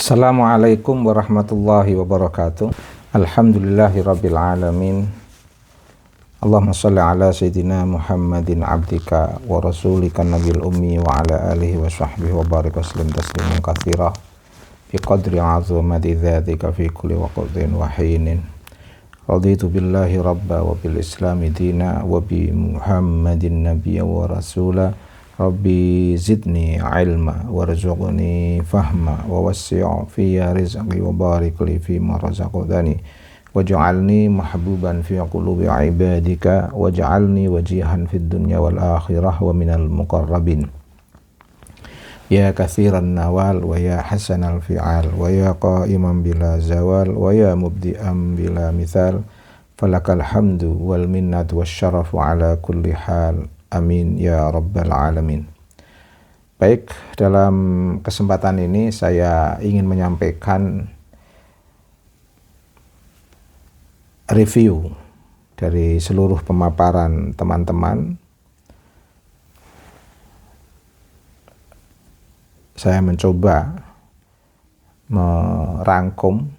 Assalamualaikum warahmatullahi wabarakatuh. Alhamdulillahirabbil alamin. Allahumma shalli ala sayyidina Muhammadin abdika wa rasulika nabiyil ummi wa ala alihi wa sahbihi wa barik wa sallim tasliman katsira bi qadri 'azamati dzatika fi kulli waqtin wa hinin. Raditu billahi rabba wa bil islami dina wa bi Muhammadin nabiyya wa rasula. Rabbi zidni ilma warzuqni fahma wa wassi' fiyya rizqi wa barik li fima razaqtani waj'alni mahbuban fi qulubi ibadika waj'alni wajihan fid dunya wal akhirah wa minal muqarrabin. Ya katsiran nawal wa ya hasanal fi'al wa ya qa'iman bila zawal wa ya mubdi'an bila mithal falakal hamdu wal minnatu wasyarafu ala kulli hal. Amin ya rabbal alamin. Baik, dalam kesempatan ini saya ingin menyampaikan review dari seluruh pemaparan teman-teman. Saya mencoba merangkum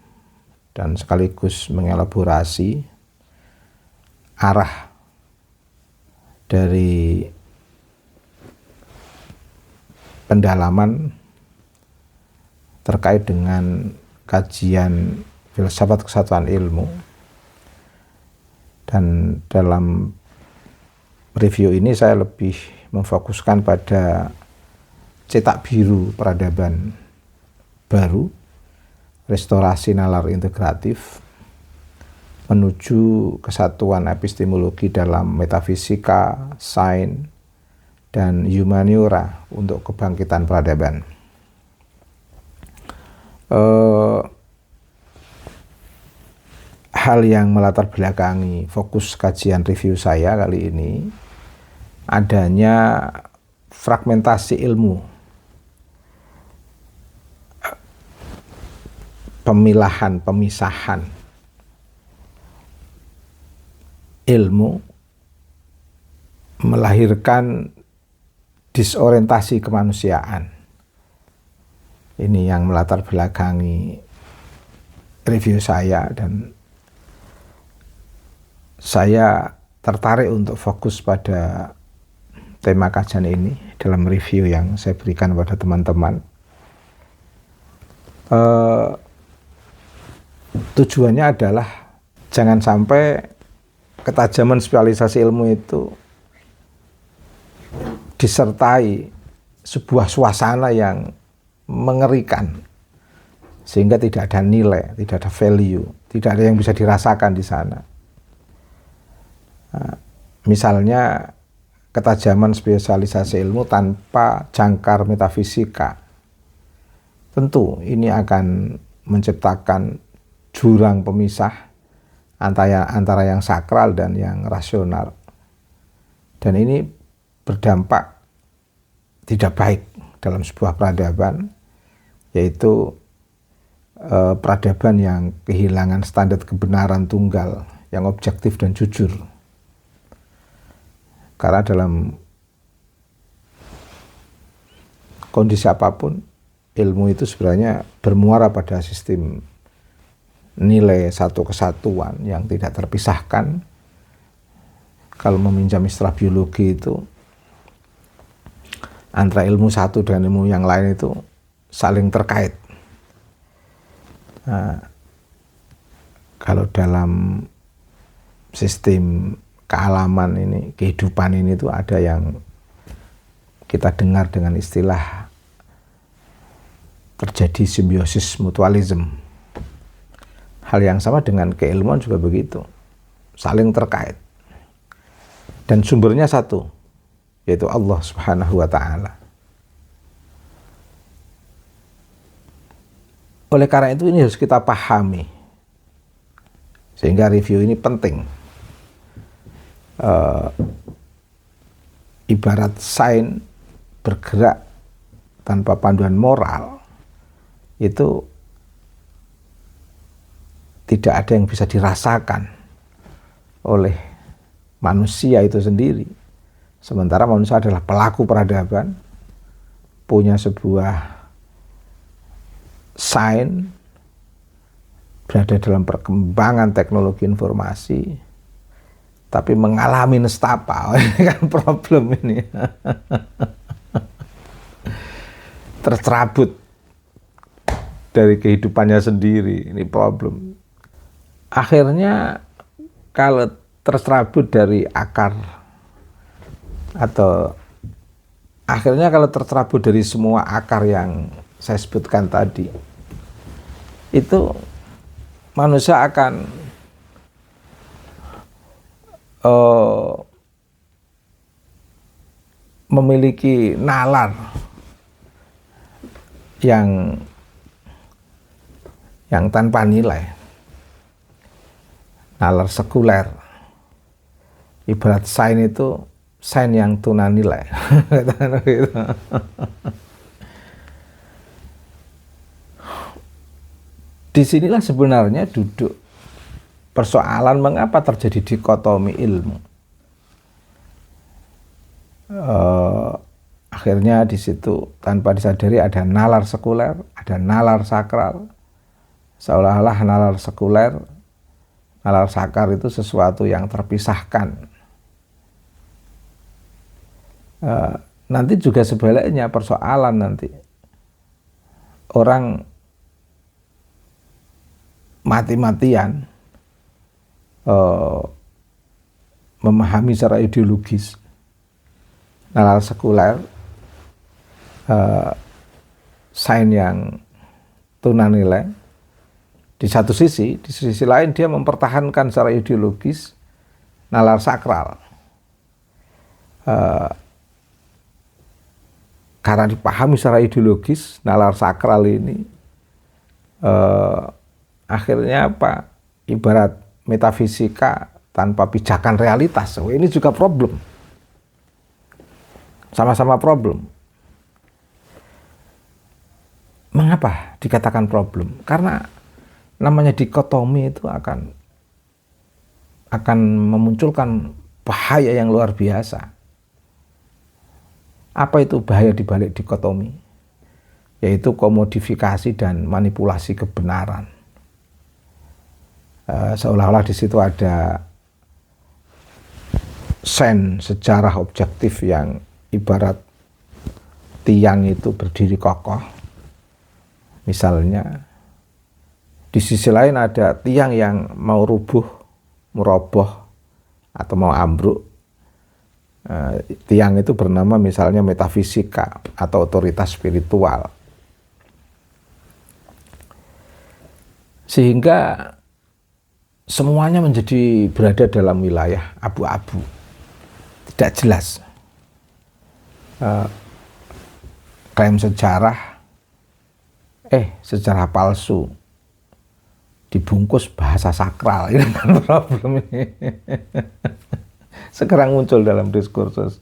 dan sekaligus mengelaborasi arah dari pendalaman terkait dengan kajian filsafat kesatuan ilmu, dan dalam review ini saya lebih memfokuskan pada cetak biru peradaban baru, restorasi nalar integratif menuju kesatuan epistemologi dalam metafisika, sains, dan humaniora untuk kebangkitan peradaban. Hal yang melatar belakangi fokus kajian review saya kali ini adanya fragmentasi ilmu, pemisahan ilmu melahirkan disorientasi kemanusiaan. Ini yang melatar belakangi review saya, dan saya tertarik untuk fokus pada tema kajian ini dalam review yang saya berikan kepada teman-teman. Tujuannya adalah jangan sampai ketajaman spesialisasi ilmu itu disertai sebuah suasana yang mengerikan sehingga tidak ada nilai, tidak ada value, tidak ada yang bisa dirasakan di sana. Misalnya ketajaman spesialisasi ilmu tanpa jangkar metafisika, tentu ini akan menciptakan jurang pemisah antara yang sakral dan yang rasional, dan ini berdampak tidak baik dalam sebuah peradaban, yaitu peradaban yang kehilangan standar kebenaran tunggal yang objektif dan jujur. Karena dalam kondisi apapun, ilmu itu sebenarnya bermuara pada sistem nilai satu kesatuan yang tidak terpisahkan. Kalau meminjam istilah biologi itu, antara ilmu satu dan ilmu yang lain itu saling terkait. Kalau dalam sistem kealaman ini, kehidupan ini itu ada yang kita dengar dengan istilah terjadi simbiosis mutualisme. Hal yang sama dengan keilmuan juga begitu, saling terkait. Dan sumbernya satu, yaitu Allah Subhanahu wa Ta'ala. Oleh karena itu ini harus kita pahami, sehingga review ini penting. Ibarat sains bergerak tanpa panduan moral, itu tidak ada yang bisa dirasakan oleh manusia itu sendiri. Sementara manusia adalah pelaku peradaban, punya sebuah sains berada dalam perkembangan teknologi informasi, tapi mengalami nestapa. Ini kan problem ini. Tercerabut dari kehidupannya sendiri, ini problem. Akhirnya kalau tercerabut dari akar, atau akhirnya kalau tercerabut dari semua akar yang saya sebutkan tadi, itu manusia akan memiliki nalar yang tanpa nilai, nalar sekuler. Ibarat sains itu sains yang tuna nilai. Disinilah sebenarnya duduk persoalan mengapa terjadi dikotomi ilmu. Akhirnya di situ tanpa disadari ada nalar sekuler, ada nalar sakral. Seolah-olah nalar sekuler, nalar sakral itu sesuatu yang terpisahkan. Nanti juga sebaliknya persoalan nanti. Orang mati-matian memahami secara ideologis nalar sekuler, sains yang tunanilai. Di satu sisi, di sisi lain dia mempertahankan secara ideologis nalar sakral. Karena dipahami secara ideologis nalar sakral ini, akhirnya apa? Ibarat metafisika tanpa pijakan realitas. Ini juga problem. Sama-sama problem. Mengapa dikatakan problem? Karena namanya dikotomi itu akan memunculkan bahaya yang luar biasa. Apa itu bahaya di balik dikotomi? Yaitu komodifikasi dan manipulasi kebenaran. Seolah-olah di situ ada sejarah objektif yang ibarat tiang itu berdiri kokoh. Misalnya, di sisi lain ada tiang yang mau rubuh, meroboh, atau mau ambruk. Tiang itu bernama misalnya metafisika atau otoritas spiritual. Sehingga semuanya menjadi berada dalam wilayah abu-abu, tidak jelas. Klaim sejarah, sejarah palsu, dibungkus bahasa sakral. Ini kan problem ini. Sekarang muncul dalam diskursus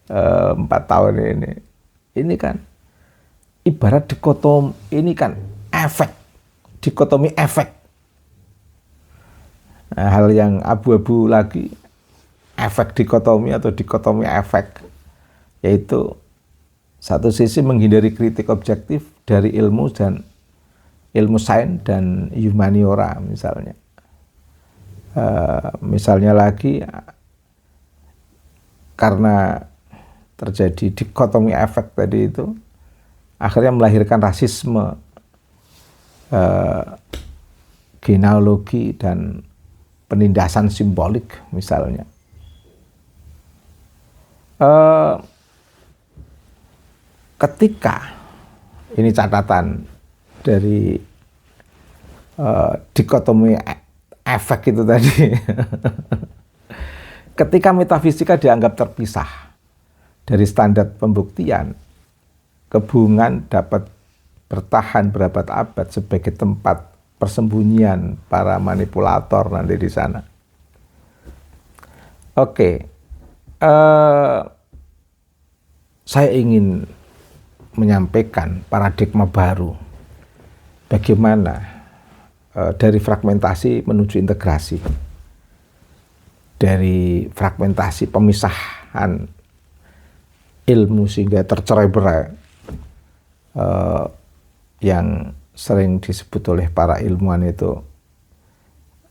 4 tahun ini. Ini kan ibarat dikotomi, ini kan efek, dikotomi efek. Nah, hal yang abu-abu lagi, efek dikotomi atau dikotomi efek, yaitu satu sisi menghindari kritik objektif dari ilmu dan ilmu sains dan humaniora misalnya. Misalnya lagi, karena terjadi dikotomi efek tadi itu, akhirnya melahirkan rasisme, genealogi dan penindasan simbolik misalnya. Ketika, ini catatan dari dikotomi efek itu tadi, ketika metafisika dianggap terpisah dari standar pembuktian, kebungan dapat bertahan berabad-abad sebagai tempat persembunyian para manipulator nanti di sana. Oke, saya ingin menyampaikan paradigma baru, bagaimana dari fragmentasi menuju integrasi, dari fragmentasi pemisahan ilmu sehingga tercerai-berai, yang sering disebut oleh para ilmuwan itu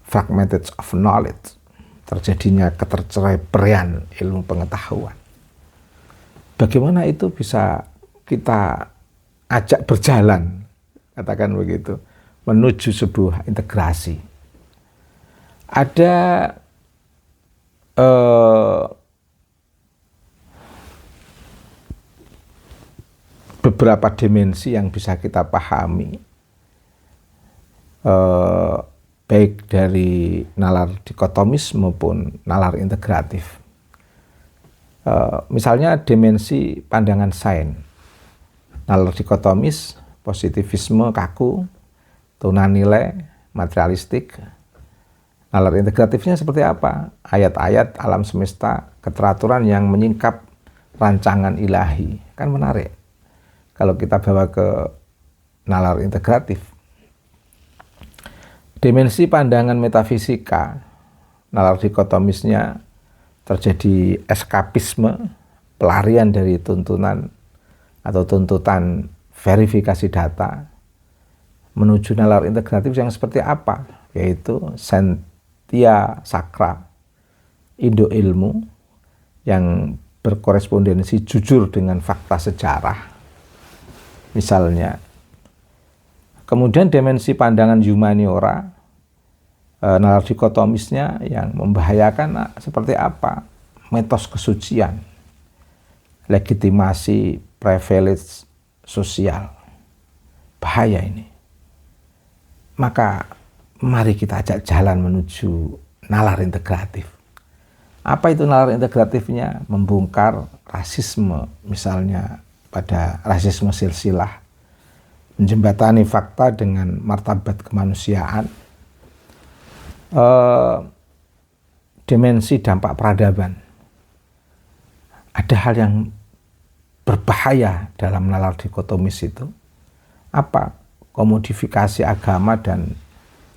fragmentage of knowledge, terjadinya keterceraian ilmu pengetahuan. Bagaimana itu bisa kita ajak berjalan, katakan begitu, menuju sebuah integrasi. Ada beberapa dimensi yang bisa kita pahami, baik dari nalar dikotomis maupun nalar integratif. Misalnya dimensi pandangan sains, nalar dikotomis, positivisme kaku, tunanilai, materialistik. Nalar integratifnya seperti apa? Ayat-ayat alam semesta, keteraturan yang menyingkap rancangan ilahi. Kan menarik kalau kita bawa ke nalar integratif. Dimensi pandangan metafisika, nalar dikotomisnya terjadi eskapisme, pelarian dari tuntunan atau tuntutan verifikasi data, menuju nalar integratif yang seperti apa? Yaitu sentia sakra, indo ilmu, yang berkorespondensi jujur dengan fakta sejarah. Misalnya, kemudian dimensi pandangan humaniora, nalar dikotomisnya yang membahayakan seperti apa? Mitos kesucian, legitimasi privilege sosial. Bahaya ini. Maka mari kita ajak jalan menuju nalar integratif. Apa itu nalar integratifnya? Membongkar rasisme, misalnya pada rasisme silsilah, menjembatani fakta dengan martabat kemanusiaan, dimensi dampak peradaban. Ada hal yang berbahaya dalam nalar dikotomis itu. Apa? Komodifikasi agama dan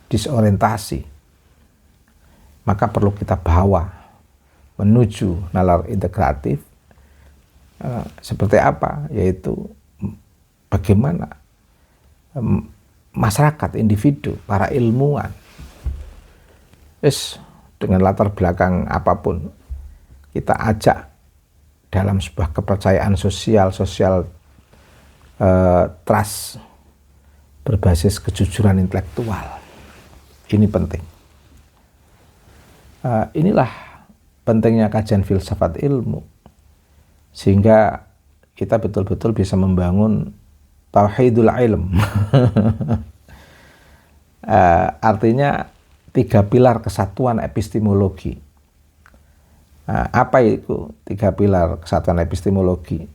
disorientasi. Maka perlu kita bawa menuju nalar integratif. Seperti apa? Yaitu bagaimana masyarakat, individu, para ilmuwan, dengan latar belakang apapun, kita ajak dalam sebuah kepercayaan sosial trust berbasis kejujuran intelektual. Ini penting. Inilah pentingnya kajian filsafat ilmu, sehingga kita betul-betul bisa membangun tauhidul ilm. Artinya 3 pilar kesatuan epistemologi. Apa itu 3 pilar kesatuan epistemologi?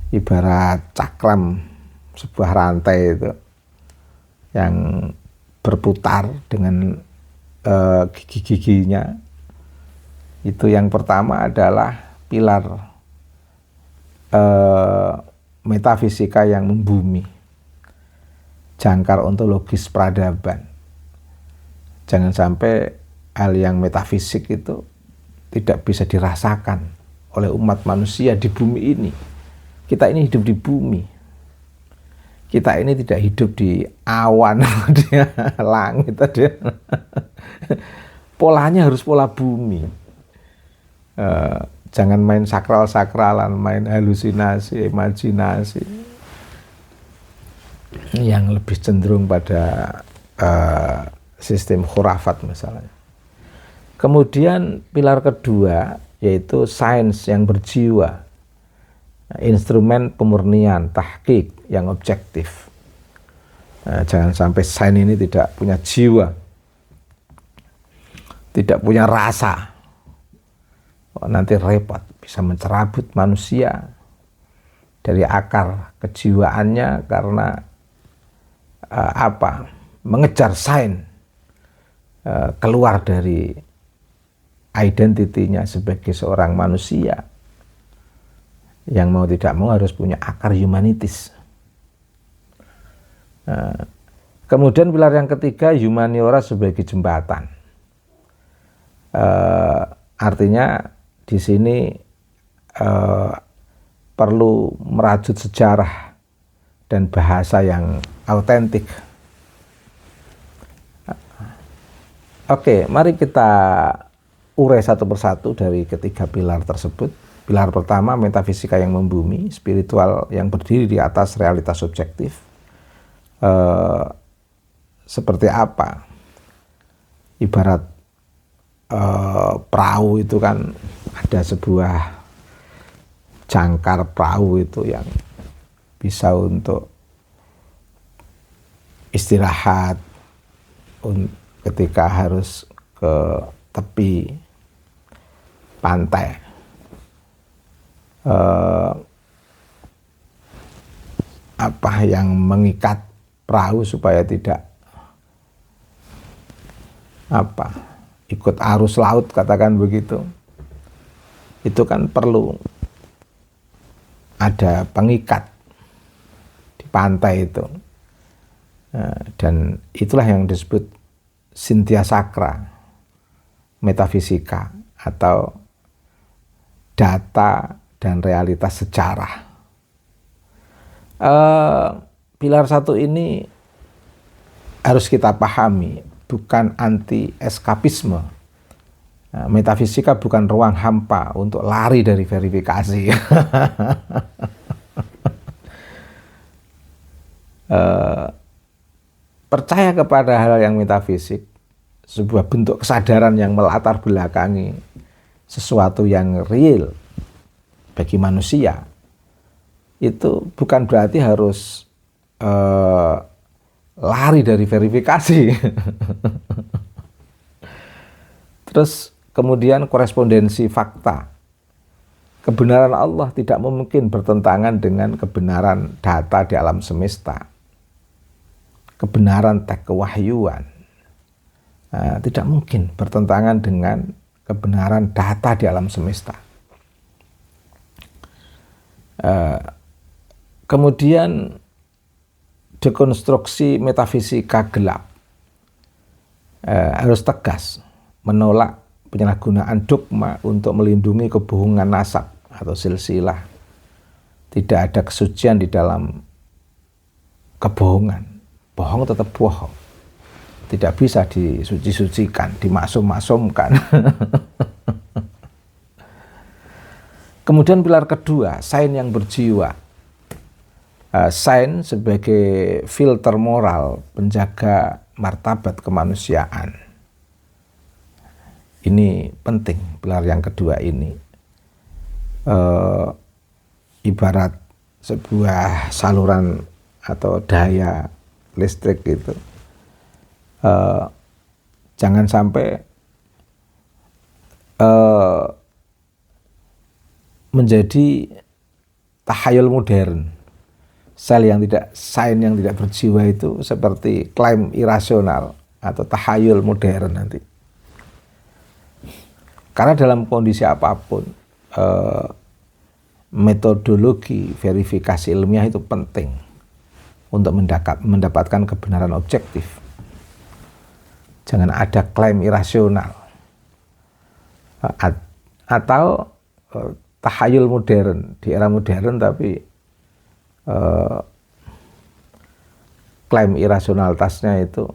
Ibarat cakram sebuah rantai itu yang berputar dengan gigi-giginya. Itu yang pertama adalah pilar metafisika yang membumi, jangkar ontologis peradaban. Jangan sampai hal yang metafisik itu tidak bisa dirasakan oleh umat manusia di bumi ini. Kita ini hidup di bumi. Kita ini tidak hidup di awan, di langit. Polanya harus pola bumi. Jangan main sakral-sakralan, main halusinasi, imajinasi. Yang lebih cenderung pada sistem khurafat misalnya. Kemudian pilar kedua yaitu sains yang berjiwa, instrumen pemurnian, tahqiq yang objektif. Jangan sampai sains ini tidak punya jiwa, tidak punya rasa. Nanti repot, bisa mencerabut manusia dari akar kejiwaannya karena mengejar sains, keluar dari identitinya sebagai seorang manusia yang mau tidak mau harus punya akar humanitis. Kemudian pilar yang ketiga, humaniora sebagai jembatan. Artinya di sini perlu merajut sejarah dan bahasa yang autentik. Oke, mari kita urai satu persatu dari ketiga pilar tersebut. Pilar pertama, metafisika yang membumi, spiritual yang berdiri di atas realitas subjektif. Seperti apa? Ibarat perahu itu kan ada sebuah jangkar perahu itu yang bisa untuk istirahat ketika harus ke tepi pantai. Apa yang mengikat perahu supaya tidak ikut arus laut, katakan begitu. Itu kan perlu ada pengikat di pantai itu. Dan itulah yang disebut Cynthia Sakra, metafisika atau data dan realitas sejarah. Pilar satu ini harus kita pahami, bukan anti eskapisme. Metafisika bukan ruang hampa untuk lari dari verifikasi. Percaya kepada hal yang metafisik, sebuah bentuk kesadaran yang melatar belakangi sesuatu yang real bagi manusia, itu bukan berarti harus lari dari verifikasi. Terus kemudian korespondensi fakta. Kebenaran Allah tidak mungkin bertentangan dengan kebenaran data di alam semesta. Kebenaran teks kewahyuan tidak mungkin bertentangan dengan kebenaran data di alam semesta. Kemudian dekonstruksi metafisika gelap harus tegas menolak penyalahgunaan dogma untuk melindungi kebohongan nasab atau silsilah. Tidak ada kesucian di dalam kebohongan. Bohong tetap bohong. Tidak bisa disuci-sucikan, dimaksum-maksumkan. Kemudian pilar kedua, sains yang berjiwa. Sains sebagai filter moral, penjaga martabat kemanusiaan. Ini penting, pilar yang kedua ini. Ibarat sebuah saluran atau daya listrik itu. Jangan sampai menjadi tahayul modern. Sains yang tidak berjiwa itu seperti klaim irasional atau tahayul modern nanti. Karena dalam kondisi apapun, metodologi verifikasi ilmiah itu penting untuk mendapatkan kebenaran objektif. Jangan ada klaim irasional atau tahayul modern di era modern, tapi klaim irasionalitasnya itu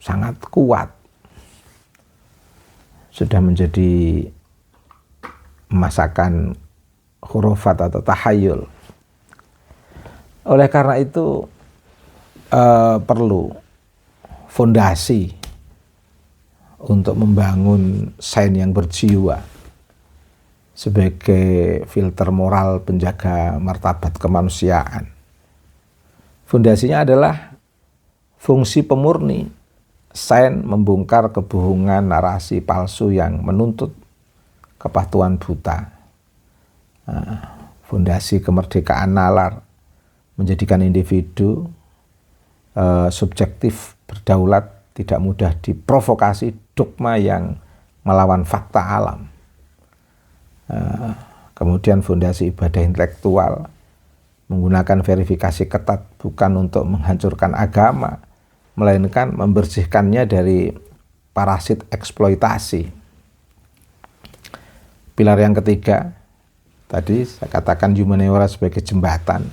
sangat kuat, sudah menjadi masakan khurafat atau tahayul. Oleh karena itu perlu fondasi untuk membangun sains yang berjiwa sebagai filter moral penjaga martabat kemanusiaan. Fondasinya adalah fungsi pemurni. Sains membongkar kebohongan narasi palsu yang menuntut kepatuhan buta. Fondasi kemerdekaan nalar menjadikan individu subjektif berdaulat, tidak mudah diprovokasi dogma yang melawan fakta alam. Kemudian fondasi ibadah intelektual menggunakan verifikasi ketat bukan untuk menghancurkan agama, melainkan membersihkannya dari parasit eksploitasi. Pilar yang ketiga, tadi saya katakan humaniora sebagai jembatan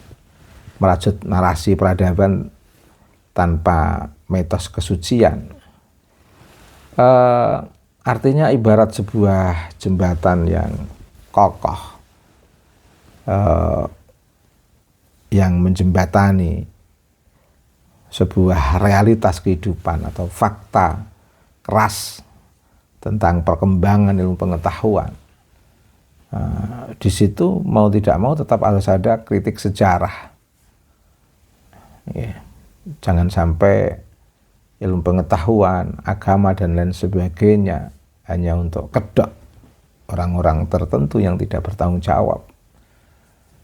merajut narasi peradaban tanpa mitos kesucian. Artinya ibarat sebuah jembatan yang kokoh, yang menjembatani sebuah realitas kehidupan atau fakta keras tentang perkembangan ilmu pengetahuan. Di situ mau tidak mau tetap harus ada kritik sejarah. Ya, jangan sampai ilmu pengetahuan, agama dan lain sebagainya hanya untuk kedok orang-orang tertentu yang tidak bertanggung jawab.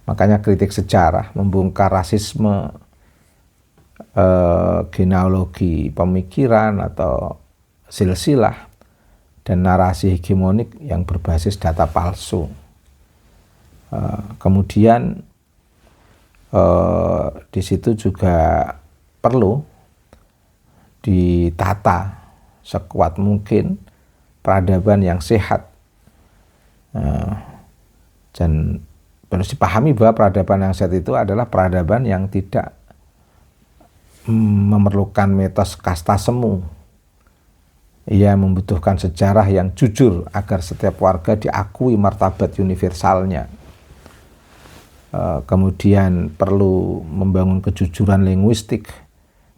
Makanya kritik sejarah, membongkar rasisme, genealogi pemikiran atau silsilah dan narasi hegemonik yang berbasis data palsu. Kemudian di situ juga perlu ditata sekuat mungkin peradaban yang sehat, dan harus dipahami bahwa peradaban yang sehat itu adalah peradaban yang tidak memerlukan mitos kasta semu. Ia membutuhkan sejarah yang jujur agar setiap warga diakui martabat universalnya. Kemudian perlu membangun kejujuran linguistik,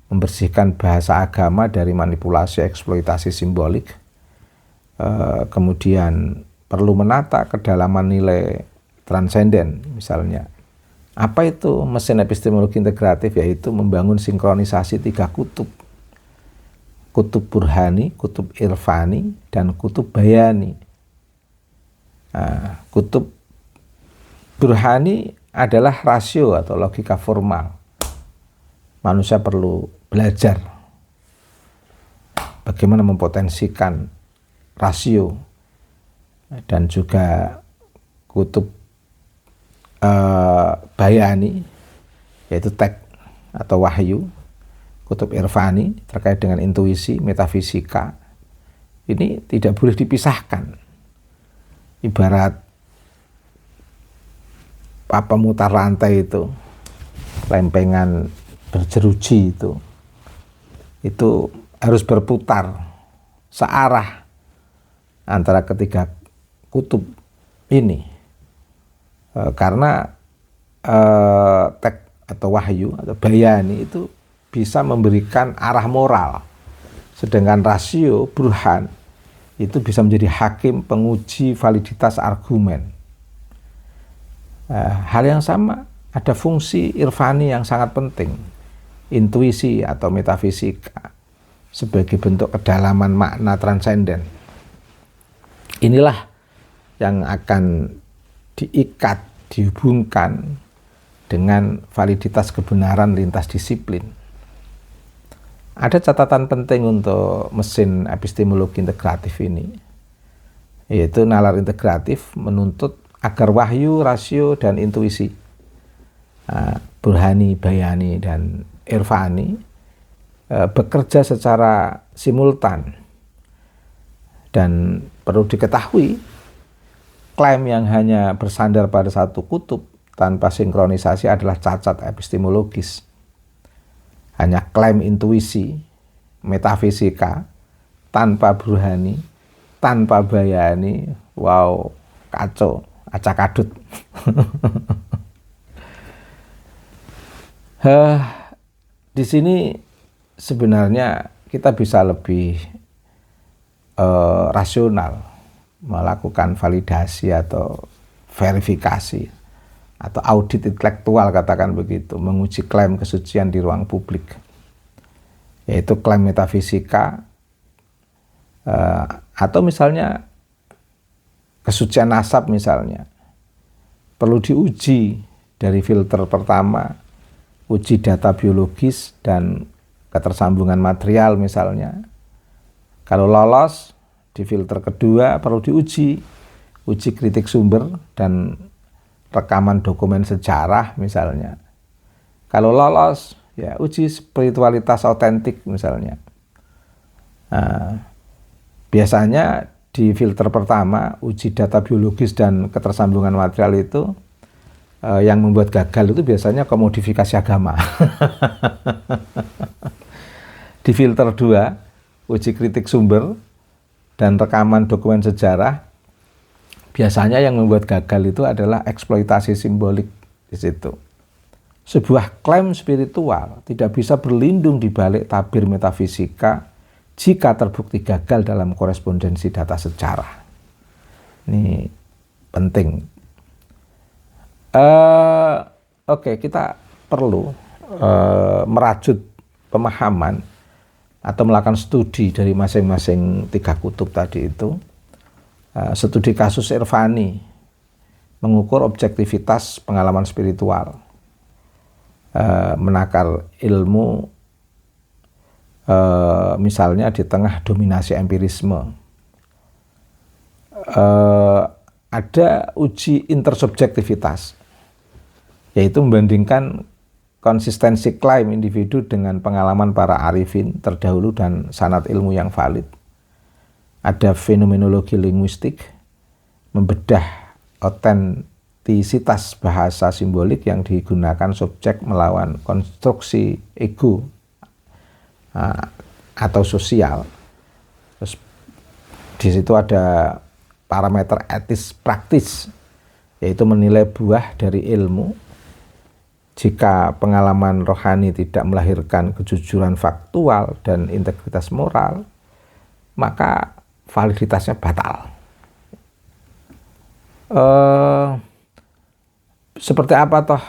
membersihkan bahasa agama dari manipulasi eksploitasi simbolik. Kemudian perlu menata kedalaman nilai transenden misalnya. Apa itu mesin epistemologi integratif? Yaitu membangun sinkronisasi 3 kutub. Kutub burhani, kutub irfani, dan kutub bayani. Kutub burhani adalah rasio atau logika formal. Manusia perlu belajar bagaimana mempotensikan rasio, dan juga kutub bayani yaitu teks atau wahyu, kutub irfani terkait dengan intuisi, metafisika. Ini tidak boleh dipisahkan. Ibarat pemutar rantai itu, lempengan berjeruji itu harus berputar searah antara ketiga kutub ini, karena teks atau wahyu atau bayani itu bisa memberikan arah moral, sedangkan rasio burhan itu bisa menjadi hakim penguji validitas argumen. Hal yang sama, ada fungsi irfani yang sangat penting, intuisi atau metafisika sebagai bentuk kedalaman makna transenden. Inilah yang akan diikat, dihubungkan dengan validitas kebenaran lintas disiplin. Ada catatan penting untuk mesin epistemologi integratif ini, yaitu nalar integratif menuntut agar wahyu, rasio, dan intuisi, burhani, bayani, dan irfani bekerja secara simultan. Dan perlu diketahui, klaim yang hanya bersandar pada satu kutub tanpa sinkronisasi adalah cacat epistemologis. Hanya klaim intuisi, metafisika, tanpa burhani, tanpa bayani, wow, kacau, acak adut. Di sini sebenarnya kita bisa lebih rasional melakukan validasi atau verifikasi atau audit intelektual, katakan begitu, menguji klaim kesucian di ruang publik, yaitu klaim metafisika, atau misalnya kesucian nasab misalnya, perlu diuji dari filter pertama, uji data biologis dan ketersambungan material misalnya. Kalau lolos, di filter kedua perlu diuji, uji kritik sumber dan rekaman dokumen sejarah misalnya. Kalau lolos, ya uji spiritualitas autentik misalnya. Biasanya di filter pertama, uji data biologis dan ketersambungan material itu yang membuat gagal itu biasanya komodifikasi agama. Di filter 2, uji kritik sumber dan rekaman dokumen sejarah, biasanya yang membuat gagal itu adalah eksploitasi simbolik di situ. Sebuah klaim spiritual tidak bisa berlindung di balik tabir metafisika jika terbukti gagal dalam korespondensi data sejarah. Ini penting. Oke, kita perlu merajut pemahaman atau melakukan studi dari masing-masing 3 kutub tadi itu. Studi kasus Irfani, mengukur objektivitas pengalaman spiritual, menakar ilmu misalnya di tengah dominasi empirisme. Ada uji intersubjektivitas, yaitu membandingkan konsistensi klaim individu dengan pengalaman para arifin terdahulu dan sanad ilmu yang valid. Ada fenomenologi linguistik, membedah otentisitas bahasa simbolik yang digunakan subjek melawan konstruksi ego atau sosial. Terus di situ ada parameter etis praktis, yaitu menilai buah dari ilmu. Jika pengalaman rohani tidak melahirkan kejujuran faktual dan integritas moral, maka validitasnya batal. Seperti apa toh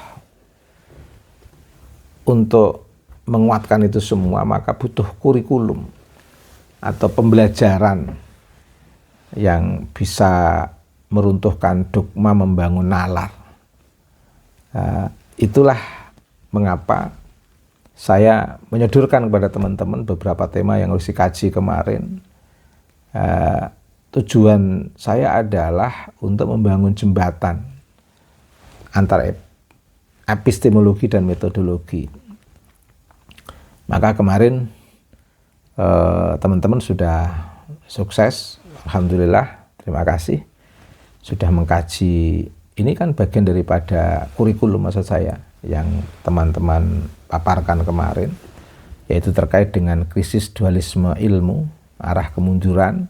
untuk menguatkan itu semua? Maka butuh kurikulum atau pembelajaran yang bisa meruntuhkan dogma, membangun nalar. Itulah mengapa saya menyodorkan kepada teman-teman beberapa tema yang harus dikaji kemarin. Tujuan saya adalah untuk membangun jembatan antara epistemologi dan metodologi. Maka kemarin teman-teman sudah sukses, alhamdulillah, terima kasih, sudah mengkaji. Ini kan bagian daripada kurikulum maksud saya yang teman-teman paparkan kemarin, yaitu terkait dengan krisis dualisme ilmu, arah kemunduran,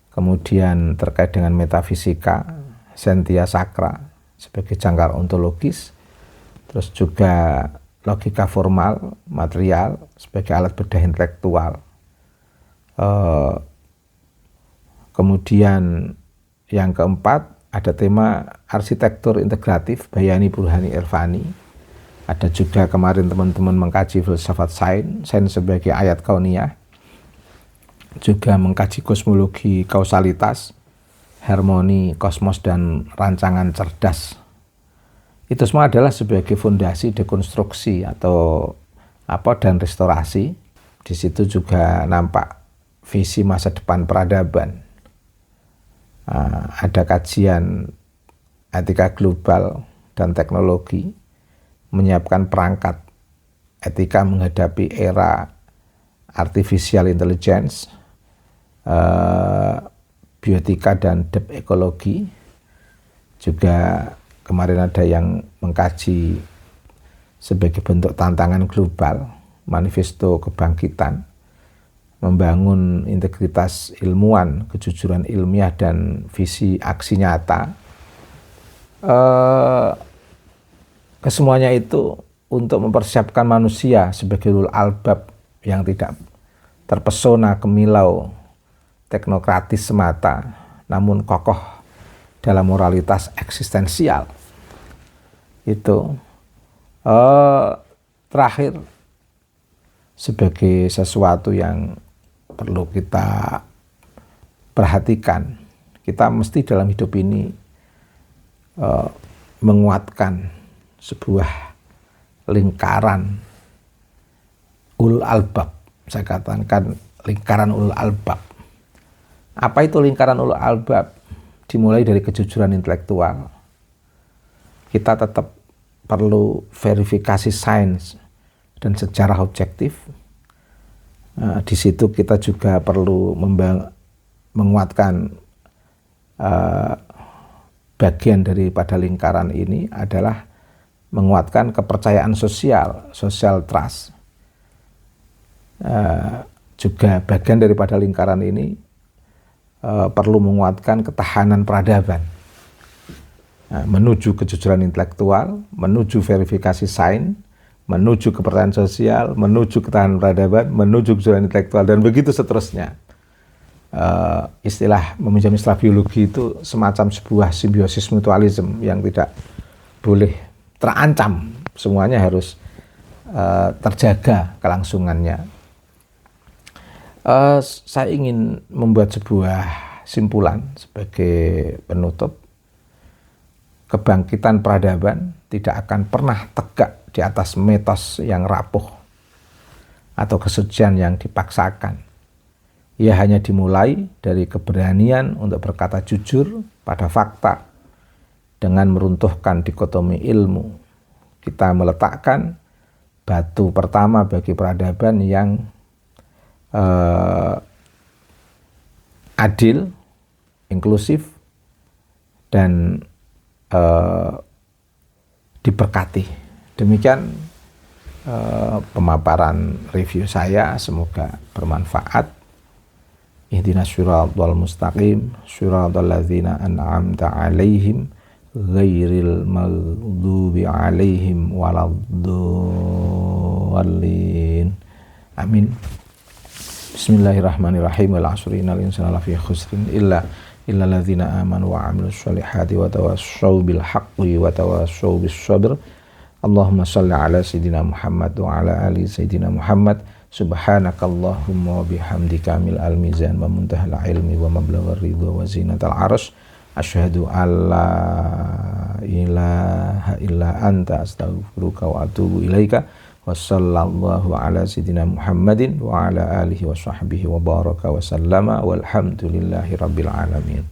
kemudian terkait dengan metafisika, sentia sakra sebagai jangkar ontologis, terus juga logika formal, material sebagai alat bedah intelektual. Kemudian yang keempat ada tema arsitektur integratif Bayani Burhani Irfani. Ada juga kemarin teman-teman mengkaji filsafat sains sebagai ayat kauniyah, juga mengkaji kosmologi kausalitas, harmoni kosmos dan rancangan cerdas. Itu semua adalah sebagai fondasi dekonstruksi atau dan restorasi. Di situ juga nampak visi masa depan peradaban. Ada kajian etika global dan teknologi, menyiapkan perangkat etika menghadapi era artificial intelligence, biotika dan deep ekologi. Juga kemarin ada yang mengkaji sebagai bentuk tantangan global, manifesto kebangkitan, membangun integritas ilmuwan, kejujuran ilmiah dan visi aksi nyata. Kesemuanya itu untuk mempersiapkan manusia sebagai ulul albab yang tidak terpesona kemilau teknokratis semata, namun kokoh dalam moralitas eksistensial. Itu terakhir, sebagai sesuatu yang perlu kita perhatikan, kita mesti dalam hidup ini menguatkan sebuah lingkaran ulul albab. Saya katakan lingkaran ulul albab. Apa itu lingkaran ulul albab? Dimulai dari kejujuran intelektual. Kita tetap perlu verifikasi sains dan sejarah objektif. Di situ kita juga perlu menguatkan bagian daripada lingkaran ini adalah menguatkan kepercayaan sosial, social trust. Juga bagian daripada lingkaran ini perlu menguatkan ketahanan peradaban, menuju kejujuran intelektual, menuju verifikasi sains, menuju kepercayaan sosial, menuju ketahanan peradaban, menuju kejujuran intelektual, dan begitu seterusnya. Istilah meminjam istilah biologi itu semacam sebuah simbiosis mutualisme yang tidak boleh terancam, semuanya harus terjaga kelangsungannya. Saya ingin membuat sebuah simpulan sebagai penutup. Kebangkitan peradaban tidak akan pernah tegak di atas mitos yang rapuh atau kesucian yang dipaksakan. Ia hanya dimulai dari keberanian untuk berkata jujur pada fakta dengan meruntuhkan dikotomi ilmu. Kita meletakkan batu pertama bagi peradaban yang adil, inklusif, dan diberkati. Demikian pemaparan review saya, semoga bermanfaat. Ihdinas siratal mustaqim, siratal ladzina an'amta 'alaihim ghairil maghdubi 'alaihim waladdallin. Amin. Bismillahirrahmanirrahim. Wal 'asri innal insana lafi khusrin illa alladzina amanu wa 'amilus sholihati wa tawassaw bil haqqi wa tawassaw bis sabr. Allahumma shalli ala sayidina Muhammad wa ala ali sayidina Muhammad. Subhanakallahumma wa bihamdika mil al mizan wa muntahal ilmi wa mablaghar ridha wa zinatal arsh. Asyhadu alla ilaha illa anta astaghfiruka wa atubu ilaika. Wa sallallahu ala sayidina Muhammadin wa ala alihi wa sahbihi wa baraka wa sallama walhamdulillahi rabbil alamin.